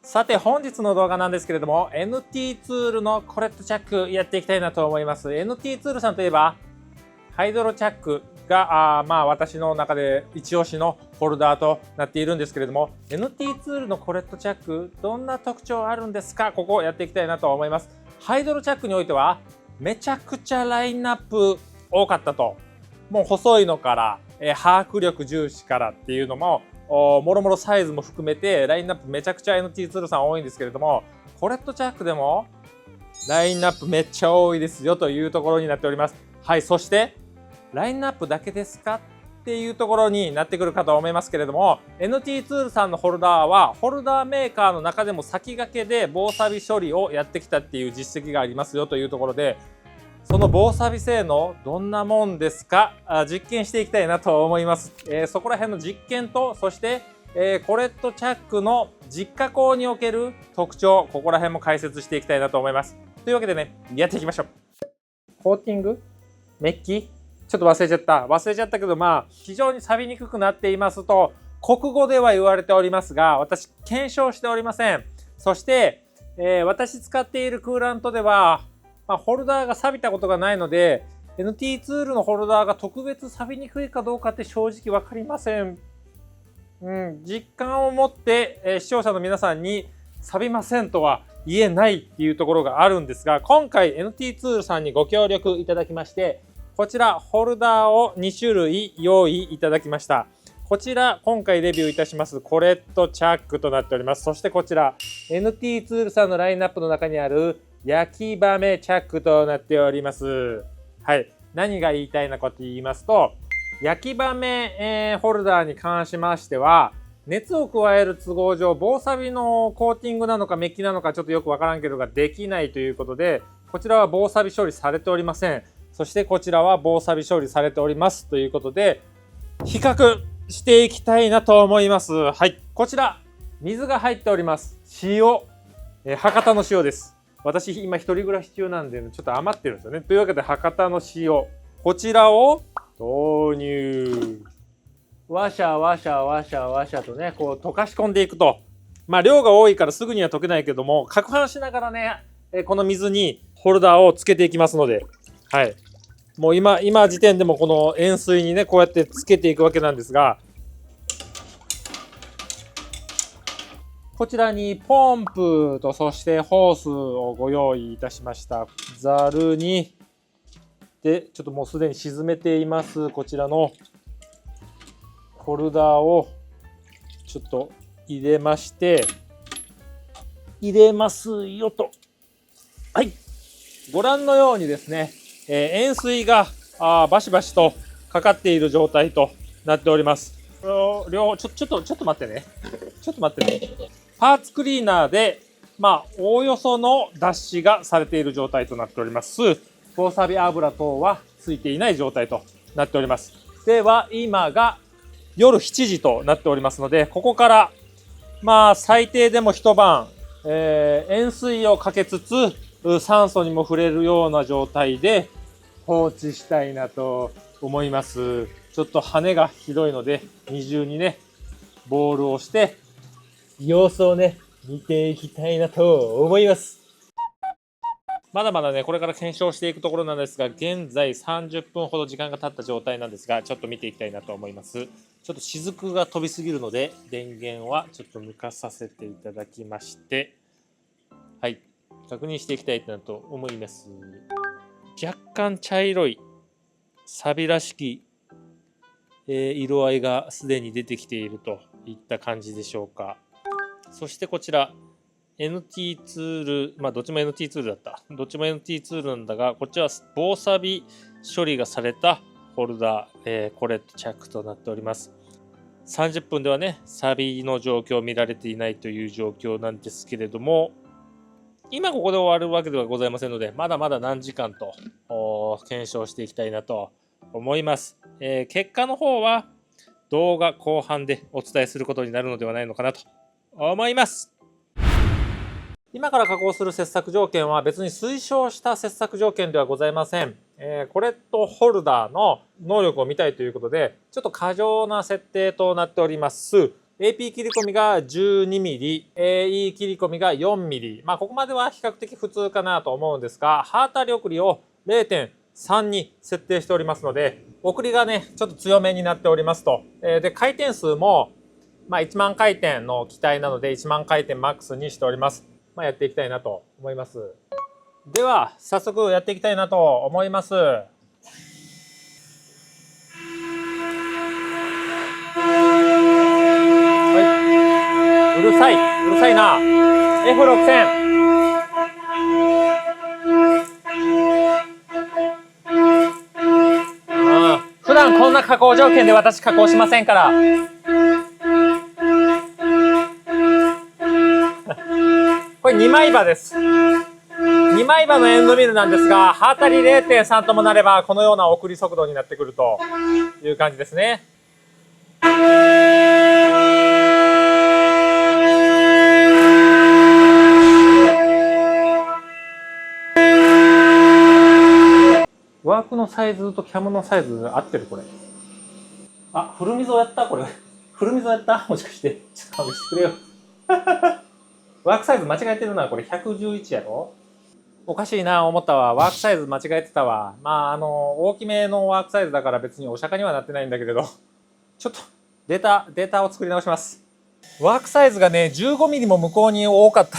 さて本日の動画なんですけれども NT ツールのコレットチャックやっていきたいなと思います。 NT ツールさんといえばハイドロチャックが私の中で一押しのホルダーとなっているんですけれども NT ツールのコレットチャックどんな特徴あるんですか、ここをやっていきたいなと思います。ハイドロチャックにおいてはめちゃくちゃラインナップ多かったと、もう細いのから把握力重視からっていうのももろもろサイズも含めてラインナップめちゃくちゃ NT ツールさん多いんですけれども、コレットチャックでもラインナップめっちゃ多いですよというところになっております。はい、そしてラインナップだけですかっていうところになってくるかと思いますけれども、 NT ツールさんのホルダーはホルダーメーカーの中でも先駆けで防錆処理をやってきたっていう実績がありますよというところで、その防錆性能どんなもんですか、実験していきたいなと思います。そこら辺の実験と、そして、コレットチャックの実加工における特徴、ここら辺も解説していきたいなと思います。というわけでね、やっていきましょう。コーティング、メッキ、ちょっと忘れちゃったけど、非常に錆びにくくなっていますと国語では言われておりますが、私検証しておりません。そして、私使っているクーラントではホルダーが錆びたことがないので NT ツールのホルダーが特別錆びにくいかどうかって正直分かりません。実感を持って、視聴者の皆さんに錆びませんとは言えないっていうところがあるんですが、今回 NT ツールさんにご協力いただきまして、こちらホルダーを2種類用意いただきました。こちら今回レビューいたしますコレットチャックとなっております。そしてこちら NT ツールさんのラインナップの中にある焼きバメチャックとなっております。はい、何が言いたいのかと言いますと、焼きバメ、ホルダーに関しましては熱を加える都合上防錆のコーティングなのかメッキなのかちょっとよくわからんけどができないということで、こちらは防錆処理されておりません。そしてこちらは防錆処理されておりますということで、比較していきたいなと思います。はい、こちら水が入っております。塩、博多の塩です。私今一人暮らし中なんでちょっと余ってるんですよね。というわけで博多の塩、こちらを投入。ワシャワシャワシャワシャとね、こう溶かし込んでいくと、量が多いからすぐには溶けないけども、攪拌しながらね、この水にホルダーをつけていきますので、はい、もう今時点でもこの塩水にねこうやってつけていくわけなんですが、こちらにポンプとそしてホースをご用意いたしました。ざるにでちょっともうすでに沈めていますこちらのホルダーをちょっと入れまして、入れますよと。はい、ご覧のようにですね、塩水がバシバシとかかっている状態となっております。ちょっと待ってね。パーツクリーナーで、おおよその脱脂がされている状態となっております。防錆油等はついていない状態となっております。では、今が夜7時となっておりますので、ここから最低でも一晩、塩水をかけつつ酸素にも触れるような状態で放置したいなと思います。ちょっと羽がひどいので二重にねボールをして様子をね見ていきたいなと思います。まだまだねこれから検証していくところなんですが、現在30分ほど時間が経った状態なんですが、ちょっと見ていきたいなと思います。ちょっと雫が飛びすぎるので電源はちょっと抜かさせていただきまして、はい、確認していきたいなと思います。若干茶色い錆らしき、色合いがすでに出てきているといった感じでしょうか。そしてこちら NT ツール、どっちも NT ツールだった。どっちも NT ツールなんだが、こっちは防錆処理がされたホルダー、コレットチャックとなっております。30分ではね、錆の状況を見られていないという状況なんですけれども、今ここで終わるわけではございませんので、まだまだ何時間と検証していきたいなと思います。結果の方は動画後半でお伝えすることになるのではないのかなと思います。今から加工する切削条件は別に推奨した切削条件ではございません。コレットホルダーの能力を見たいということで、ちょっと過剰な設定となっております。AP 切り込みが 12mm、AE 切り込みが 4mm。ここまでは比較的普通かなと思うんですが、刃当たり送りを 0.3 に設定しておりますので、送りがね、ちょっと強めになっておりますと。で、回転数も、1万回転の機体なので、1万回転マックスにしております。やっていきたいなと思います。では、早速やっていきたいなと思います。うるさいな。F6000。普段こんな加工条件で私加工しませんから。これ2枚刃です。2枚刃のエンドミルなんですが、刃当たり 0.3 ともなればこのような送り速度になってくるという感じですね。ワークのサイズとキャムのサイズ合ってるこれ。あ、フル溝やったこれ。フル溝やったもしかして。ちょっと勘弁してくれよ。ワークサイズ間違えてるな。これ111やろ。おかしいな思ったわ。ワークサイズ間違えてたわ。大きめのワークサイズだから別にお釈迦にはなってないんだけれど。ちょっとデータを作り直します。ワークサイズがね、15mm も向こうに多かった。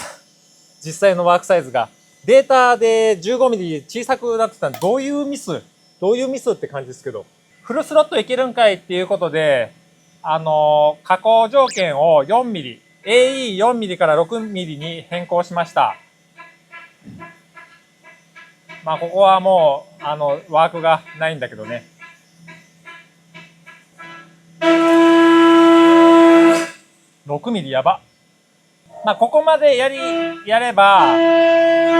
実際のワークサイズが。データで 15mm 小さくなってたのどういうミスって感じですけど。フルスロットいけるんかいっていうことで、加工条件を 4mm、AE4mm から 6mm に変更しました。ここはもう、ワークがないんだけどね。6mm やば。ここまでやれば、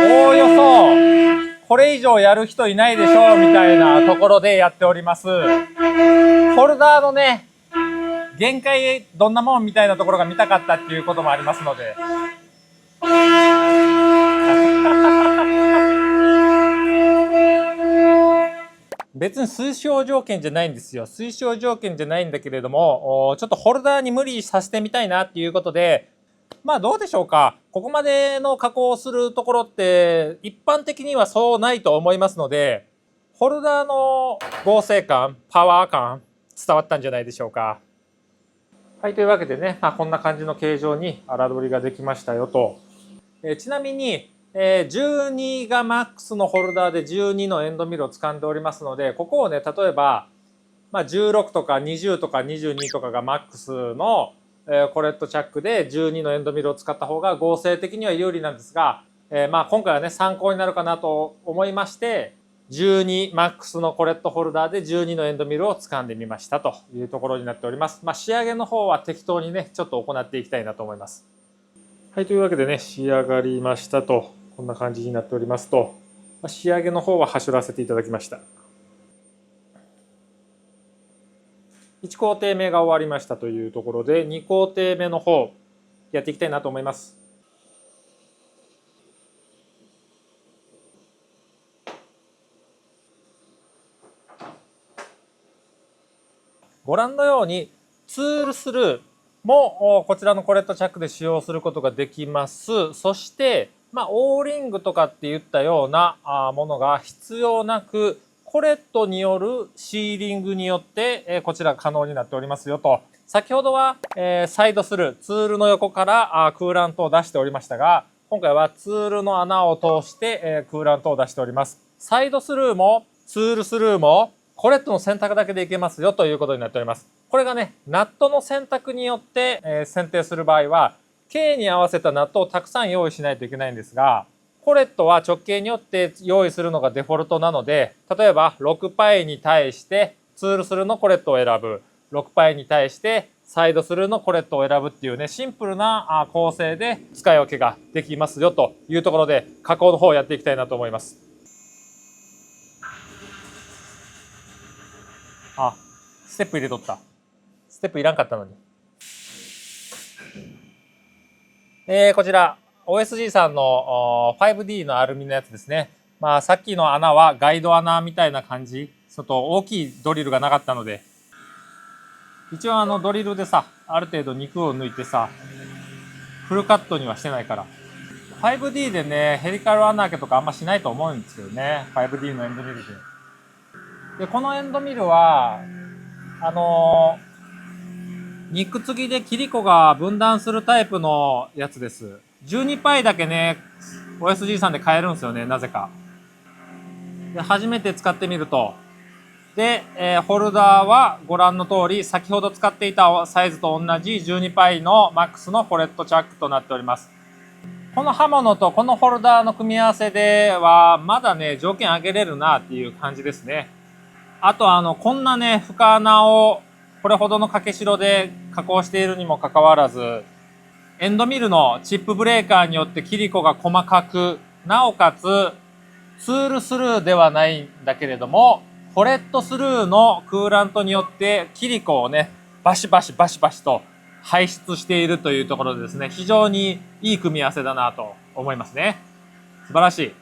おおよそ、これ以上やる人いないでしょう、みたいなところでやっております。ホルダーのね、限界どんなもんみたいなところが見たかったっていうこともありますので。別に推奨条件じゃないんですよ。推奨条件じゃないんだけれども、ちょっとホルダーに無理させてみたいなっていうことで、どうでしょうか。ここまでの加工をするところって一般的にはそうないと思いますので、ホルダーの合成感、パワー感伝わったんじゃないでしょうか。はい、というわけでね、こんな感じの形状に粗取りができましたよと。ちなみに、12がマックスのホルダーで12のエンドミルを掴んでおりますので、ここをね、例えば、16とか20とか22とかがマックスのコレットチャックで12のエンドミルを使った方が合成的には有利なんですが、今回はね参考になるかなと思いまして12マックスのコレットホルダーで12のエンドミルを掴んでみましたというところになっております。仕上げの方は適当にねちょっと行っていきたいなと思います。はい、というわけでね仕上がりましたとこんな感じになっておりますと、仕上げの方ははしょらせていただきました。1工程目が終わりましたというところで2工程目の方やっていきたいなと思います。ご覧のようにツールスルーもこちらのコレットチャックで使用することができます。そしてオーリングとかっていったようなものが必要なくコレットによるシーリングによってこちら可能になっておりますよと。先ほどはサイドスルー、ツールの横からクーラントを出しておりましたが、今回はツールの穴を通してクーラントを出しております。サイドスルーもツールスルーもコレットの選択だけでいけますよということになっております。これがね、ナットの選択によって選定する場合は、径に合わせたナットをたくさん用意しないといけないんですが、コレットは直径によって用意するのがデフォルトなので、例えば 6π に対してツールスルーのコレットを選ぶ、6π に対してサイドスルーのコレットを選ぶっていうね、シンプルな構成で使い分けができますよというところで、加工の方をやっていきたいなと思います。あ、ステップ入れとった。ステップいらんかったのに。こちら OSG さんの 5D のアルミのやつですね。さっきの穴はガイド穴みたいな感じ。ちょっと大きいドリルがなかったので、一応ドリルでさ、ある程度肉を抜いてさ、フルカットにはしてないから。5D でね、ヘリカル穴開けとかあんましないと思うんですけどね。5D のエンドミルで。で、このエンドミルは、肉継ぎで切り子が分断するタイプのやつです。12パイだけね、OSG さんで買えるんですよね、なぜか。で、初めて使ってみると。で、ホルダーはご覧の通り、先ほど使っていたサイズと同じ12パイのマックスのフォレットチャックとなっております。この刃物とこのホルダーの組み合わせでは、まだね、条件上げれるなっていう感じですね。あとこんなね、深穴をこれほどの掛け代で加工しているにもかかわらず、エンドミルのチップブレーカーによって切り子が細かく、なおかつ、ツールスルーではないんだけれども、フォレットスルーのクーラントによって切り子をね、バシバシバシバシと排出しているというところでですね、非常にいい組み合わせだなと思いますね。素晴らし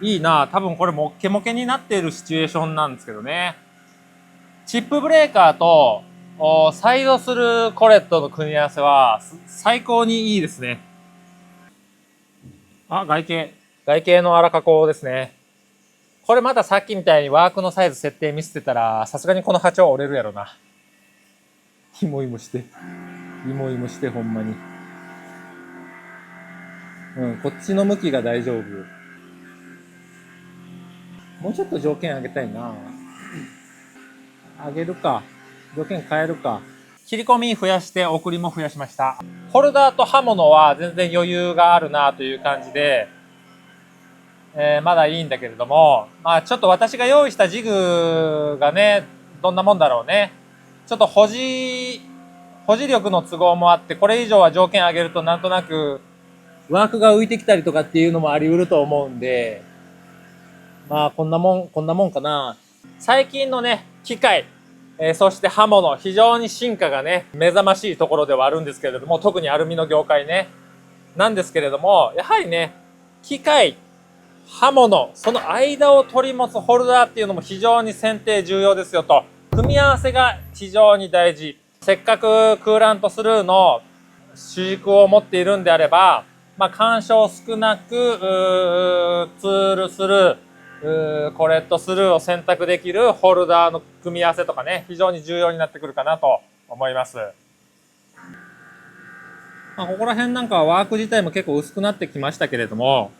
い。いいなぁ。多分これもっけもけになっているシチュエーションなんですけどね。チップブレーカーとサイドスルーコレットの組み合わせは最高にいいですね。あ、外形の荒加工ですね。これまたさっきみたいにワークのサイズ設定見せてたら、さすがにこの波長折れるやろな。イモイモして。イモイモしてほんまに。こっちの向きが大丈夫。もうちょっと条件上げたいな。上げるか。条件変えるか。切り込み増やして送りも増やしました。ホルダーと刃物は全然余裕があるなという感じで、まだいいんだけれども、まあちょっと私が用意したジグがね、どんなもんだろうね。ちょっと保持力の都合もあって、これ以上は条件上げるとなんとなくワークが浮いてきたりとかっていうのもあり得ると思うんで、まあこんなもんかな。最近のね、機械、そして刃物、非常に進化がね、目覚ましいところではあるんですけれども、特にアルミの業界ね、なんですけれども、やはりね、機械、刃物、その間を取り持つホルダーっていうのも非常に選定重要ですよと。組み合わせが非常に大事。せっかくクーラントスルーの主軸を持っているんであれば、まあ、干渉少なく、ツールスルー、コレットスルーを選択できるホルダーの組み合わせとかね、非常に重要になってくるかなと思います。まあ、ここら辺なんかはワーク自体も結構薄くなってきましたけれども、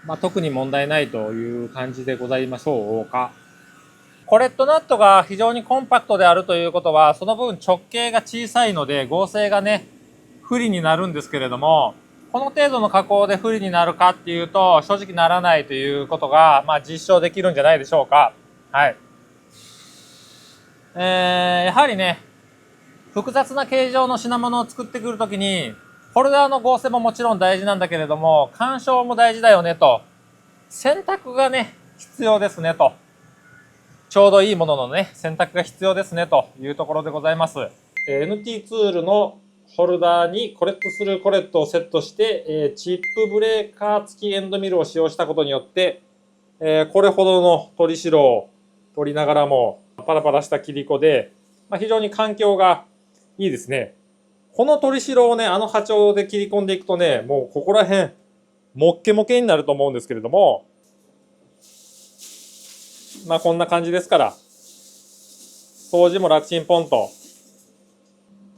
まあ、特に問題ないという感じでございましょうか。コレットナットが非常にコンパクトであるということは、その分直径が小さいので合成がね、不利になるんですけれども、この程度の加工で不利になるかっていうと、正直ならないということが、まあ実証できるんじゃないでしょうか。はい。やはりね、複雑な形状の品物を作ってくるときに、ホルダーの合成ももちろん大事なんだけれども、干渉も大事だよねと。選択がね、必要ですねと。ちょうどいいもののね、選択が必要ですねというところでございます。NT ツールのホルダーにコレットスルーコレットをセットして、チップブレーカー付きエンドミルを使用したことによって、これほどの取り代を取りながらもパラパラした切り子で、まあ、非常に環境がいいですね。この取り代をね、波長で切り込んでいくとね、もうここら辺、もっけもけになると思うんですけれども、まあこんな感じですから、掃除も楽ちんポンと。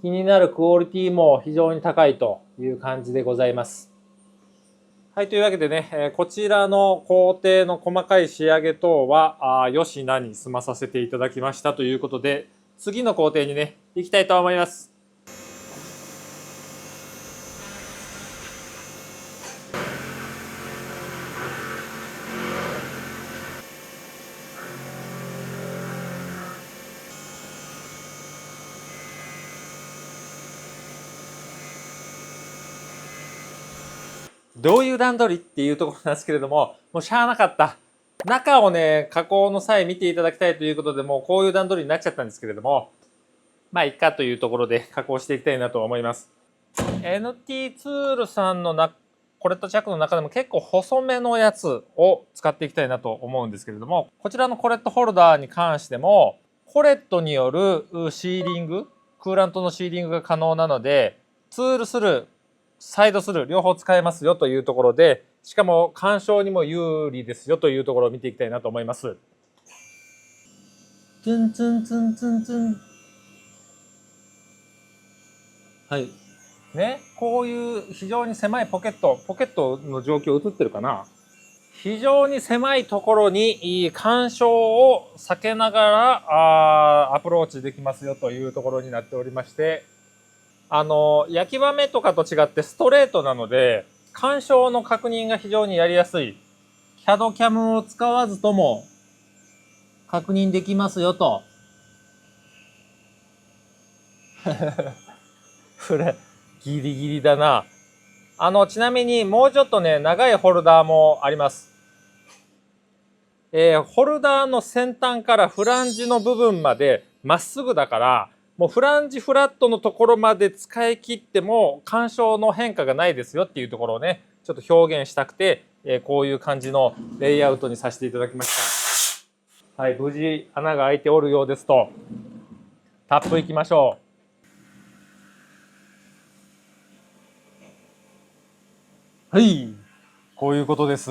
気になるクオリティも非常に高いという感じでございます。はい、というわけでね、こちらの工程の細かい仕上げ等は、よしなに済まさせていただきましたということで、次の工程にね、行きたいと思います。どういう段取りっていうところなんですけれども、もうしゃあなかった。中をね、加工の際見ていただきたいということで、もうこういう段取りになっちゃったんですけれども、まあいっかというところで加工していきたいなと思います。NT ツールさんのコレットチャックの中でも結構細めのやつを使っていきたいなと思うんですけれども、こちらのコレットホルダーに関しても、コレットによるシーリング、クーラントのシーリングが可能なので、ツールスルー、サイドスルー両方使えますよというところで、しかも干渉にも有利ですよというところを見ていきたいなと思います。ツンツンツンツンツン。はい。ね、こういう非常に狭いポケットの状況映ってるかな。非常に狭いところに干渉を避けながらアプローチできますよというところになっておりまして、焼き場目とかと違ってストレートなので、干渉の確認が非常にやりやすい。CAD キャムを使わずとも確認できますよと。これ、ギリギリだな。ちなみにもうちょっとね、長いホルダーもあります。ホルダーの先端からフランジの部分までまっすぐだから、もうフランジフラットのところまで使い切っても干渉の変化がないですよっていうところをね、ちょっと表現したくて、こういう感じのレイアウトにさせていただきました。はい、無事穴が開いておるようですと、タップいきましょう。はい、こういうことです。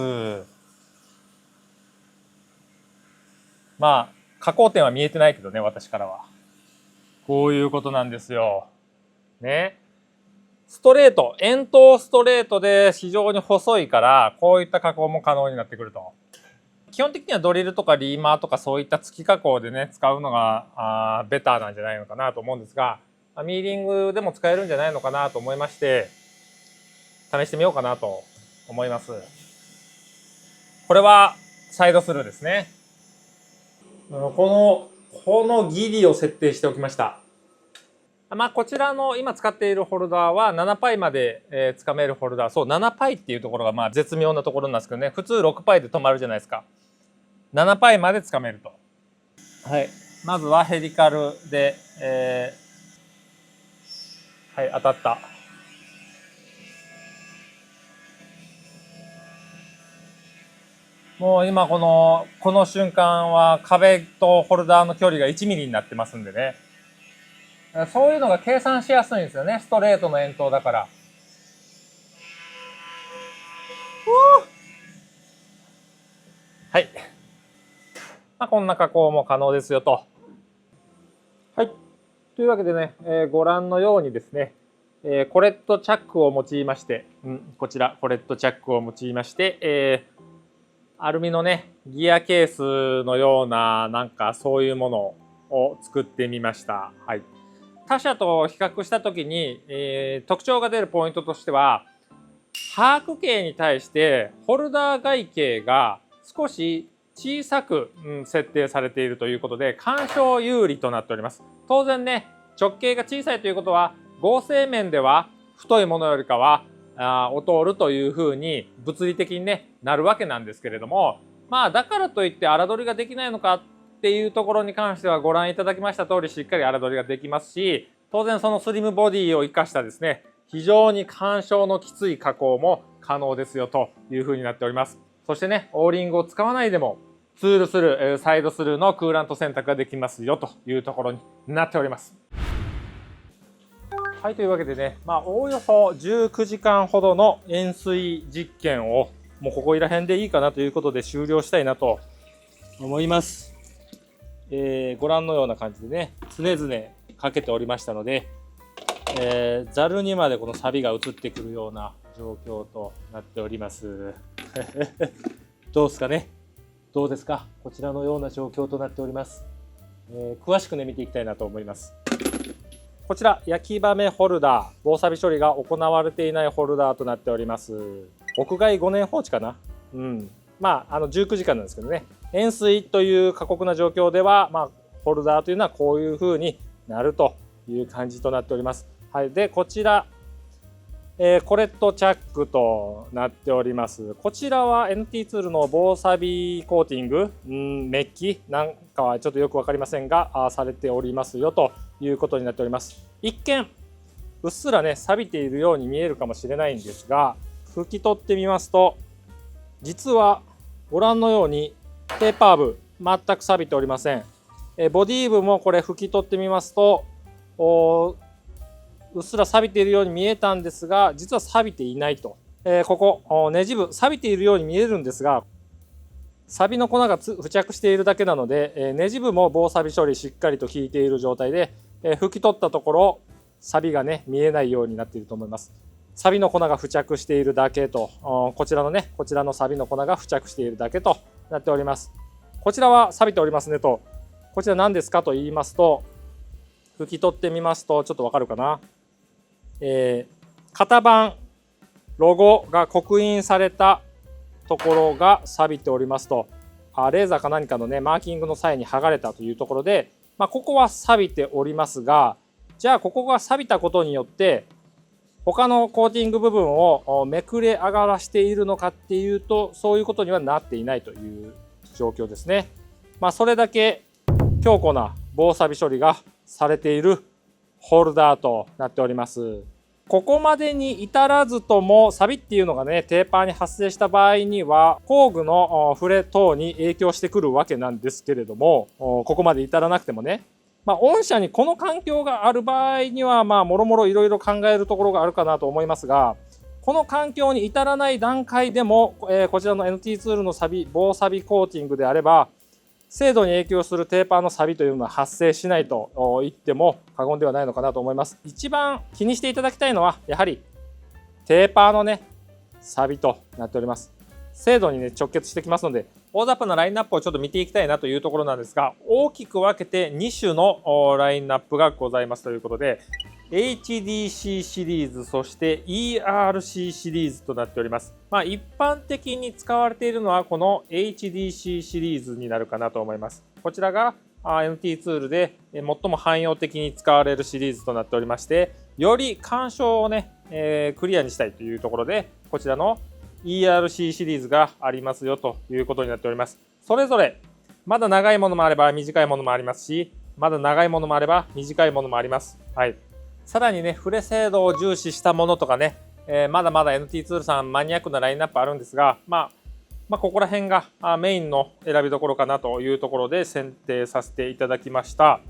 まあ、加工点は見えてないけどね、私からは。こういうことなんですよ。ね。ストレート、円筒ストレートで非常に細いから、こういった加工も可能になってくると。基本的にはドリルとかリーマーとかそういった付き加工でね、使うのがベターなんじゃないのかなと思うんですが、ミーリングでも使えるんじゃないのかなと思いまして、試してみようかなと思います。これはサイドスルーですね。このギリを設定しておきました。まあ、こちらの今使っているホルダーは7パイまでつかめるホルダー。そう、7パイっていうところがまあ絶妙なところなんですけどね。普通6パイで止まるじゃないですか。7パイまでつかめると。はい。まずはヘリカルで、はい、当たった。もう今この瞬間は壁とホルダーの距離が1ミリになってますんでね。そういうのが計算しやすいんですよね。ストレートの円筒だから。はい。まあ、こんな加工も可能ですよと。はい。というわけでね、ご覧のようにですね、コレットチャックを用いまして、こちらコレットチャックを用いまして、アルミのね、ギアケースのような、なんかそういうものを作ってみました。はい。他社と比較したときに、特徴が出るポイントとしては、ハーク径に対してホルダー外径が少し小さく、設定されているということで、干渉有利となっております。当然ね、直径が小さいということは、合成面では太いものよりかは劣るというふうに物理的にねなるわけなんですけれども、まあだからといって荒取りができないのかっていうところに関してはご覧いただきました通りしっかり荒取りができますし、当然そのスリムボディを生かしたですね非常に干渉のきつい加工も可能ですよというふうになっております。そしてね、オーリングを使わないでもツールスルー、サイドスルーのクーラント選択ができますよというところになっております。はい、というわけでね、おおよそ19時間ほどの円錐実験をもうここいら辺でいいかなということで終了したいなと思います。ご覧のような感じでね、常々かけておりましたので、ざるにまでこのサビが移ってくるような状況となっております。どうですかね、どうですか、こちらのような状況となっております。詳しくね見ていきたいなと思います。こちら焼き場目ホルダー、防錆処理が行われていないホルダーとなっております。屋外5年放置かな。19時間なんですけどね、円錐という過酷な状況では、ホルダーというのはこういう風になるという感じとなっております。はい、でこちら、コレットチャックとなっております。こちらは NT ツールの防錆コーティング、メッキなんかはちょっとよく分かりませんがされておりますよということになっております。一見うっすらね錆びているように見えるかもしれないんですが、拭き取ってみますと実はご覧のようにペーパー部全く錆びておりません。ボディ部もこれ拭き取ってみますと、うっすら錆びているように見えたんですが、実は錆びていないと。ここ、ネジ部、錆びているように見えるんですが、錆の粉が付着しているだけなので、ネジ部も防錆処理しっかりと効いている状態で、拭き取ったところ、錆がね、見えないようになっていると思います。錆の粉が付着しているだけと、こちらの錆の粉が付着しているだけとなっております。こちらは錆びておりますねと、こちら何ですかと言いますと、拭き取ってみますと、ちょっとわかるかな。型番、ロゴが刻印されたところが錆びておりますと、レーザーか何かのね、マーキングの際に剥がれたというところで、ここは錆びておりますが、じゃあここが錆びたことによって、他のコーティング部分をめくれ上がらしているのかっていうと、そういうことにはなっていないという状況ですね。それだけ強固な防錆処理がされているホルダーとなっております。ここまでに至らずとも、錆っていうのがね、テーパーに発生した場合には、工具の触れ等に影響してくるわけなんですけれども、ここまで至らなくてもね、御社にこの環境がある場合には、もろもろいろいろ考えるところがあるかなと思いますが、この環境に至らない段階でも、こちらの NT ツールの防錆コーティングであれば、精度に影響するテーパーの錆というのは発生しないと言っても過言ではないのかなと思います。一番気にしていただきたいのは、やはりテーパーのね、錆となっております。精度にね、直結してきますので、大雑把なラインナップをちょっと見ていきたいなというところなんですが、大きく分けて2種のラインナップがございますということで、HDC シリーズ、そして ERC シリーズとなっております。一般的に使われているのはこの HDC シリーズになるかなと思います。こちらが NT ツールで最も汎用的に使われるシリーズとなっておりまして、より干渉をね、クリアにしたいというところで、こちらの ERC シリーズがありますよということになっております。それぞれまだ長いものもあれば短いものもありますし、まだ長いものもあれば短いものもあります。はい。さらにね、触れ精度を重視したものとかね、まだまだ NT ツールさんマニアックなラインナップあるんですが、ここら辺がメインの選びどころかなというところで選定させていただきました。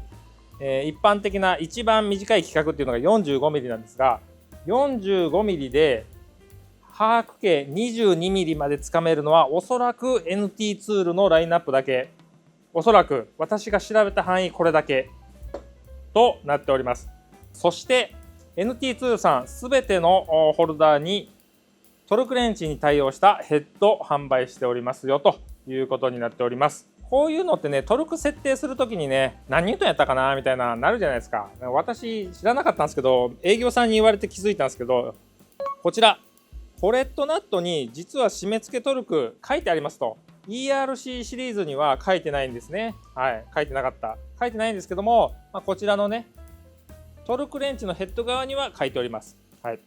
一般的な一番短い規格っていうのが 45mm なんですが、45mm で把握径 22mm までつかめるのはおそらく NT ツールのラインナップだけ、おそらく私が調べた範囲これだけとなっております。そして NT ツールさんすべてのホルダーにトルクレンチに対応したヘッド販売しておりますよということになっております。こういうのってね、トルク設定するときにね、何ニュートンやったかなみたいなるじゃないですか。私知らなかったんですけど、営業さんに言われて気づいたんですけど、こちらコレットナットに実は締め付けトルク書いてありますと。ERC シリーズには書いてないんですね。はい、書いてなかった。書いてないんですけども、こちらのね、トルクレンチのヘッド側には書いております。はい。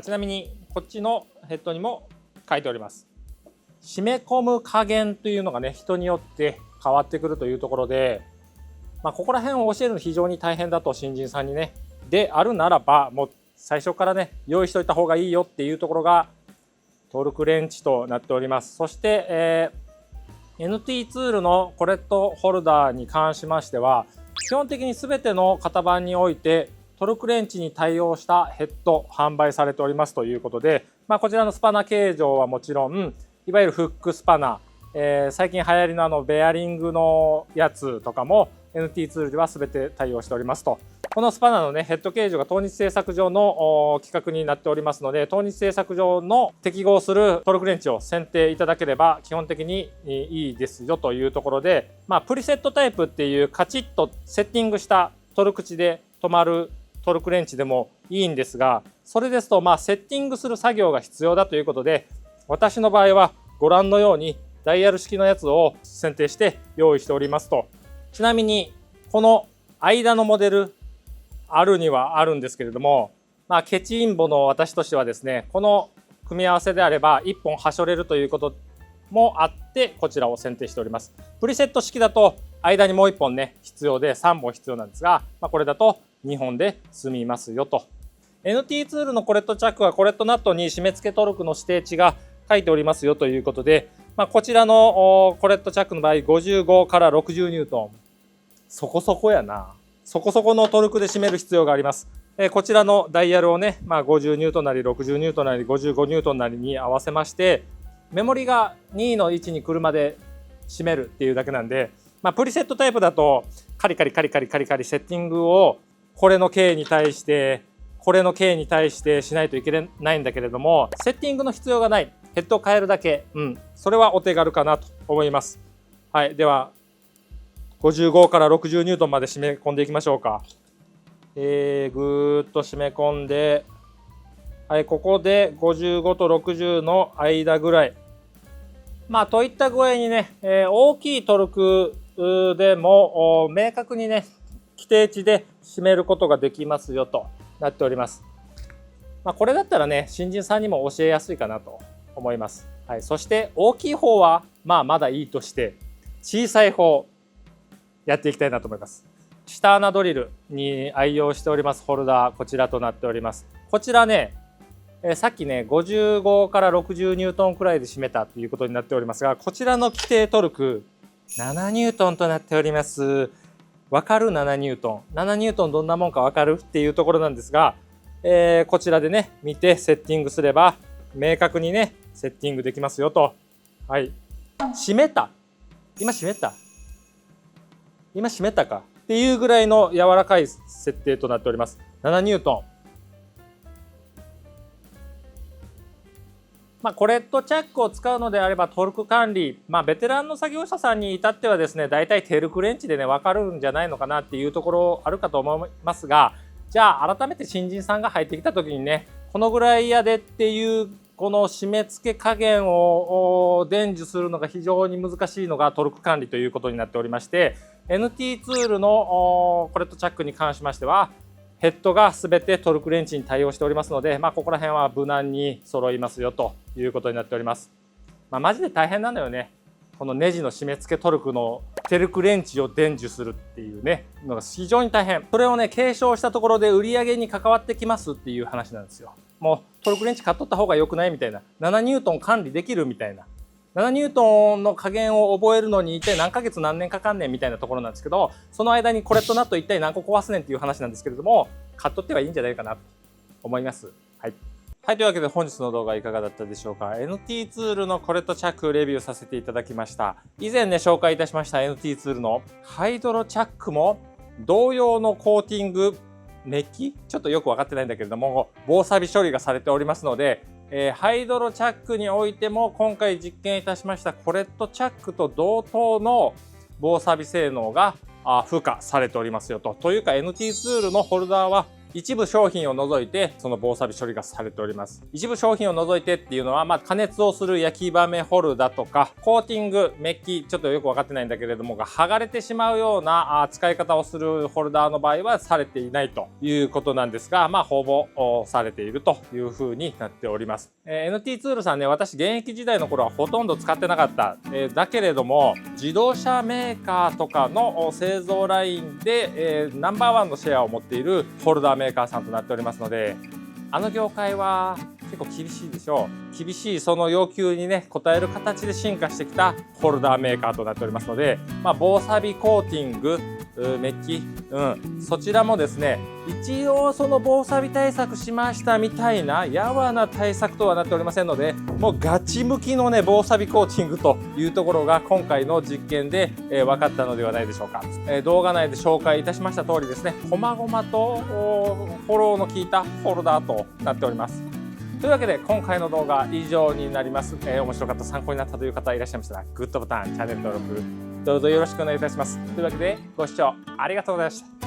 ちなみにこっちのヘッドにも書いております。締め込む加減というのがね、人によって変わってくるというところで、ここら辺を教えるの非常に大変だと新人さんにね、であるならば、もう最初からね、用意しといた方がいいよっていうところがトルクレンチとなっております。そして、NT ツールのコレットホルダーに関しましては、基本的に全ての型番においてトルクレンチに対応したヘッド販売されておりますということで、こちらのスパナ形状はもちろん、いわゆるフックスパナ、最近流行りのベアリングのやつとかも NT ツールでは全て対応しておりますと。このスパナのね、ヘッド形状が東日製作上の規格になっておりますので、東日製作上の適合するトルクレンチを選定いただければ基本的にいいですよというところで、プリセットタイプっていうカチッとセッティングしたトルク値で止まるトルクレンチでもいいんですが、それですとセッティングする作業が必要だということで、私の場合はご覧のようにダイヤル式のやつを選定して用意しておりますと。ちなみにこの間のモデルあるにはあるんですけれども、ケチインボの私としてはですね、この組み合わせであれば1本はしょれるということもあってこちらを選定しております。プリセット式だと間にもう1本ね必要で3本必要なんですが、これだと2本で済みますよと。NT ツールのコレットチャックはコレットナットに締め付けトルクの指定値が書いておりますよということで、こちらのコレットチャックの場合55から60ニュートン、そこそこやな。そこそこのトルクで締める必要があります。こちらのダイヤルをね、50ニュートンなり60ニュートンなり55ニュートンなりに合わせまして、メモリが2の位置に来るまで締めるっていうだけなんで、プリセットタイプだとカリカリカリカリカリカリセッティングをこれの K に対してこれの K に対してしないといけないんだけれども、セッティングの必要がない、ヘッドを変えるだけ、それはお手軽かなと思います。はい、では55から60ニュートンまで締め込んでいきましょうか。ぐーっと締め込んで、はい、ここで55と60の間ぐらい。といった具合にね、大きいトルクでも明確にね、規定値で締めることができますよとなっております。これだったらね、新人さんにも教えやすいかなと思います。はい、そして大きい方はまだいいとして、小さい方やっていきたいなと思います。下穴ドリルに愛用しておりますホルダー、こちらとなっております。こちらね、さっきね55から60ニュートンくらいで締めたということになっておりますが、こちらの規定トルク7ニュートンとなっております。わかる？7ニュートン。7ニュートンどんなもんかわかるっていうところなんですが、こちらでね見てセッティングすれば明確にねセッティングできますよと。はい、締めた。今締めた。今締めたかっていうぐらいの柔らかい設定となっております。7ニュートン。コレットチャックを使うのであればトルク管理、ベテランの作業者さんに至ってはですね、だいたいテルクレンチでね分かるんじゃないのかなっていうところあるかと思いますが、じゃあ改めて新人さんが入ってきた時にね、このぐらいやでっていうこの締め付け加減を伝授するのが非常に難しいのがトルク管理ということになっておりまして、NT ツールのコレットチャックに関しましてはヘッドが全てトルクレンチに対応しておりますので、ここら辺は無難に揃いますよということになっております。マジで大変なんだよね。このネジの締め付けトルクのテルクレンチを伝授するっていうねのが非常に大変。それをね継承したところで売り上げに関わってきますっていう話なんですよ。もうトルクレンチ買っとった方が良くないみたいな、7ニュートン管理できるみたいな、7ニュートンの加減を覚えるのに一体何ヶ月何年かかんねんみたいなところなんですけど、その間にコレットナット一体何個壊すねんっていう話なんですけれども、買っとってはいいんじゃないかなと思います。はい、というわけで本日の動画いかがだったでしょうか。 NT ツールのコレットチャックレビューさせていただきました。以前ね紹介いたしました NT ツールのハイドロチャックも同様のコーティングメッキ、ちょっとよく分かってないんだけれども防錆処理がされておりますので、ハイドロチャックにおいても今回実験いたしましたコレットチャックと同等の防錆性能が付加されておりますよと。というか NT ツールのホルダーは一部商品を除いてその防錆処理がされております。一部商品を除いてっていうのは、加熱をする焼き場目ホルだとかコーティングメッキ、ちょっとよく分かってないんだけれどもが剥がれてしまうような使い方をするホルダーの場合はされていないということなんですが、ほぼされているというふうになっております。NT ツールさんね、私現役時代の頃はほとんど使ってなかった。だけれども自動車メーカーとかの製造ラインで、ナンバーワンのシェアを持っているホルダーメーカーさんとなっておりますので、あの業界は結構厳しいでしょう。厳しいその要求にね応える形で進化してきたホルダーメーカーとなっておりますので、防錆コーティングメッキ、そちらもですね一応その防錆対策しましたみたいなやわな対策とはなっておりませんので、もうガチ向きのね防錆コーティングというところが今回の実験で分かったのではないでしょうか。動画内で紹介いたしました通りですね、細々とフォローの効いたホルダーとなっております。というわけで今回の動画以上になります。面白かった、参考になったという方いらっしゃいましたらグッドボタン、チャンネル登録どうぞよろしくお願いいたします。というわけでご視聴ありがとうございました。